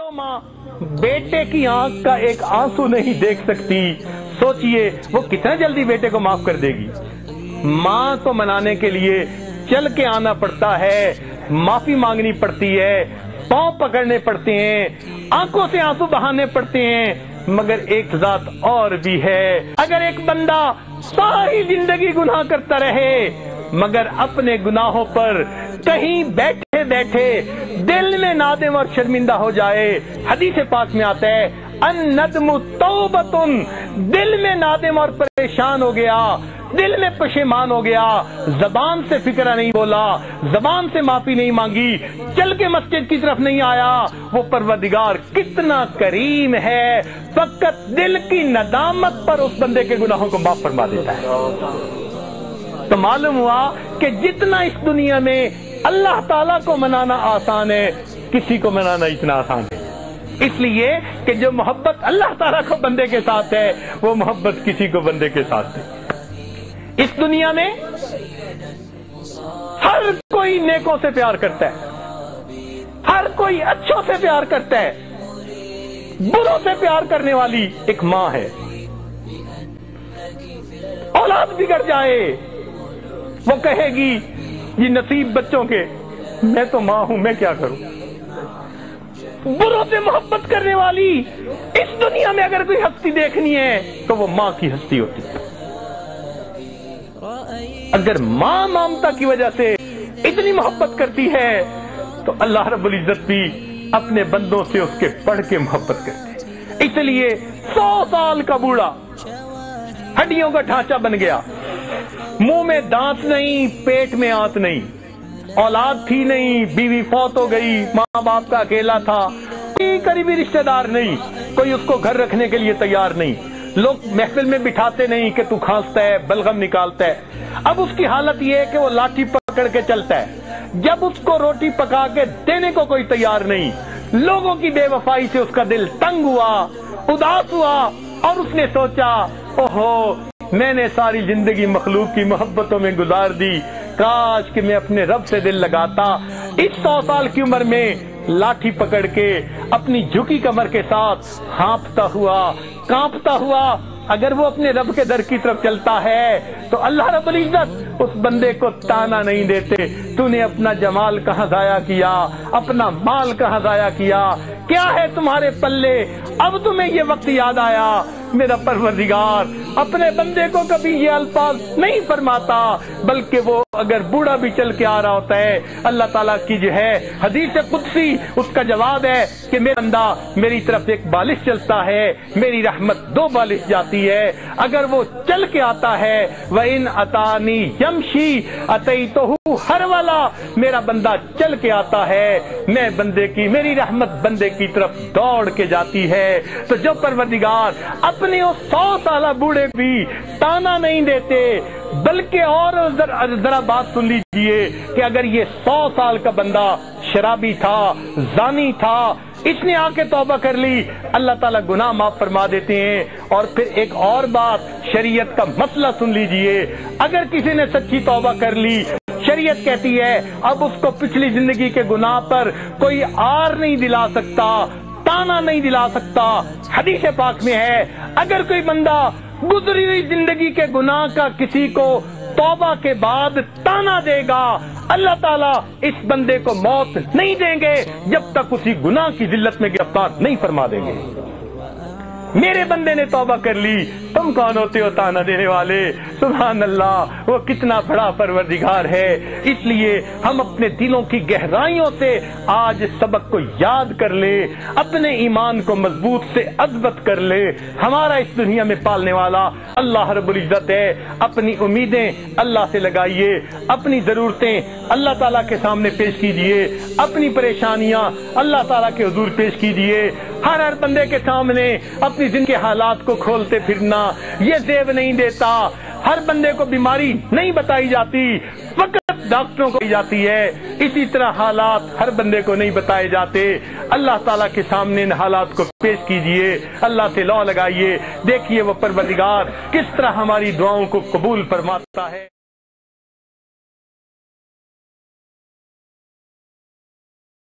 जो माँ बेटे की आंख का एक आंसू नहीं देख सकती, सोचिए वो कितना जल्दी बेटे को माफ कर देगी। माँ को मनाने के लिए चल के आना पड़ता है, माफी मांगनी पड़ती है, पांव पकड़ने पड़ते हैं, आंखों से आंसू बहाने पड़ते हैं। मगर एक जात और भी है, अगर एक बंदा सारी जिंदगी गुनाह करता रहे मगर अपने गुनाहों पर कहीं बैठे बैठे दिल में नादिम और शर्मिंदा हो जाए, हदीस पाक में आता है अन्नदमु तौबतुन, दिल में नादिम और परेशान हो गया, दिल में पशेमान हो गया, जबान से फिक्रा नहीं बोला, जबान से माफी नहीं मांगी, चल के मस्जिद की तरफ नहीं आया, वो परवरदिगार कितना करीम है, फकत दिल की नदामत पर उस बंदे के गुनाहों को माफ फरमा देता है। तो मालूम हुआ कि जितना इस दुनिया में अल्लाह ताला को मनाना आसान है, किसी को मनाना इतना आसान है। इसलिए कि जो मोहब्बत अल्लाह ताला को बंदे के साथ है, वो मोहब्बत किसी को बंदे के साथ है। इस दुनिया में हर कोई नेकों से प्यार करता है, हर कोई अच्छों से प्यार करता है, बुरों से प्यार करने वाली एक माँ है। औलाद बिगड़ जाए वो कहेगी ये नसीब बच्चों के, मैं तो माँ हूं, मैं क्या करूं। बुरों से मोहब्बत करने वाली इस दुनिया में अगर कोई हस्ती देखनी है तो वो माँ की हस्ती होती है। अगर माँ ममता की वजह से इतनी मोहब्बत करती है तो अल्लाह रब्बुल इज्जत भी अपने बंदों से उसके बढ़ के मोहब्बत करते हैं। इसलिए 100 साल का बूढ़ा हड्डियों का ढांचा बन गया, मुंह में दांत नहीं, पेट में आंत नहीं, औलाद थी नहीं, बीवी फौत हो गई, माँ बाप का अकेला था, कोई करीबी रिश्तेदार नहीं, कोई उसको घर रखने के लिए तैयार नहीं, लोग महफिल में बिठाते नहीं कि तू खांसता है, बलगम निकालता है। अब उसकी हालत ये है कि वो लाठी पकड़ के चलता है, जब उसको रोटी पका के देने को कोई तैयार नहीं, लोगों की बेवफाई से उसका दिल तंग हुआ, उदास हुआ और उसने सोचा ओहो मैंने सारी जिंदगी मखलूक की मोहब्बतों में गुजार दी, काश कि मैं अपने रब से दिल लगाता। इस 100 साल की उम्र में लाठी पकड़ के अपनी झुकी कमर के साथ हाँफता हुआ, कांपता हुआ अगर वो अपने रब के दर की तरफ चलता है तो अल्लाह रब्बुल इज्जत उस बंदे को ताना नहीं देते, तूने अपना जमाल कहाँ जाया किया, अपना माल कहाँ जाया किया, क्या है तुम्हारे पल्ले, अब तुम्हें ये वक्त याद आया। मेरा परवरदिगार अपने बंदे को कभी ये अल्फाज नहीं फरमाता, बल्कि वो अगर बूढ़ा भी चल के आ रहा होता है, अल्लाह ताला की जो है हदीस कुदसी उसका जवाब है कि मेरा बंदा मेरी तरफ एक बालिश चलता है, मेरी रहमत 2 बालिश जाती है। अगर वो चल के आता है व इन अतानी यमशी अतईतहु हर वाला, मेरा बंदा चल के आता है, मैं बंदे की, मेरी रहमत बंदे की तरफ दौड़ के जाती है। तो जो परवरदिगार अपने उस 100 साल बूढ़े भी ताना नहीं देते, बल्कि और जरा बात सुन लीजिए कि अगर ये 100 साल का बंदा शराबी था, जानी था, इसने आके तौबा कर ली, अल्लाह ताला गुनाह माफ फरमा देते हैं। और फिर एक और बात, शरीयत का मसला सुन लीजिए, अगर किसी ने सच्ची तौबा कर ली, शरीयत कहती है अब उसको पिछली जिंदगी के गुनाह पर कोई आर नहीं दिला सकता, ताना नहीं दिला सकता। हदीस पाक में है अगर कोई बंदा गुजरी हुई जिंदगी के गुनाह का किसी को तौबा के बाद ताना देगा, अल्लाह ताला इस बंदे को मौत नहीं देंगे जब तक उसी गुनाह की जिल्लत में गिरफ्तार नहीं फरमा देंगे। मेरे बंदे ने तौबा कर ली, तुम कौन होते हो ताना देने वाले। सुभान अल्लाह, वो कितना बड़ा परवरदिगार है। इसलिए हम अपने दिलों की गहराइयों से आज सबक को याद कर ले, अपने ईमान को मजबूत से अज़बत कर ले। हमारा इस दुनिया में पालने वाला अल्लाह रब्बुल इज्जत है। अपनी उम्मीदें अल्लाह से लगाइए, अपनी जरूरतें अल्लाह ताला के सामने पेश कीजिए, अपनी परेशानियां अल्लाह ताला के हुजूर पेश कीजिए। हर बंदे के सामने अपनी जिंदगी के हालात को खोलते फिरना ये जेब नहीं देता। हर बंदे को बीमारी नहीं बताई जाती, फकत डॉक्टरों को दी जाती है। इसी तरह हालात हर बंदे को नहीं बताए जाते। अल्लाह ताला के सामने इन हालात को पेश कीजिए, अल्लाह से लौ लगाइए, देखिए वो परवरदिगार किस तरह हमारी दुआओं को कबूल फरमाता है।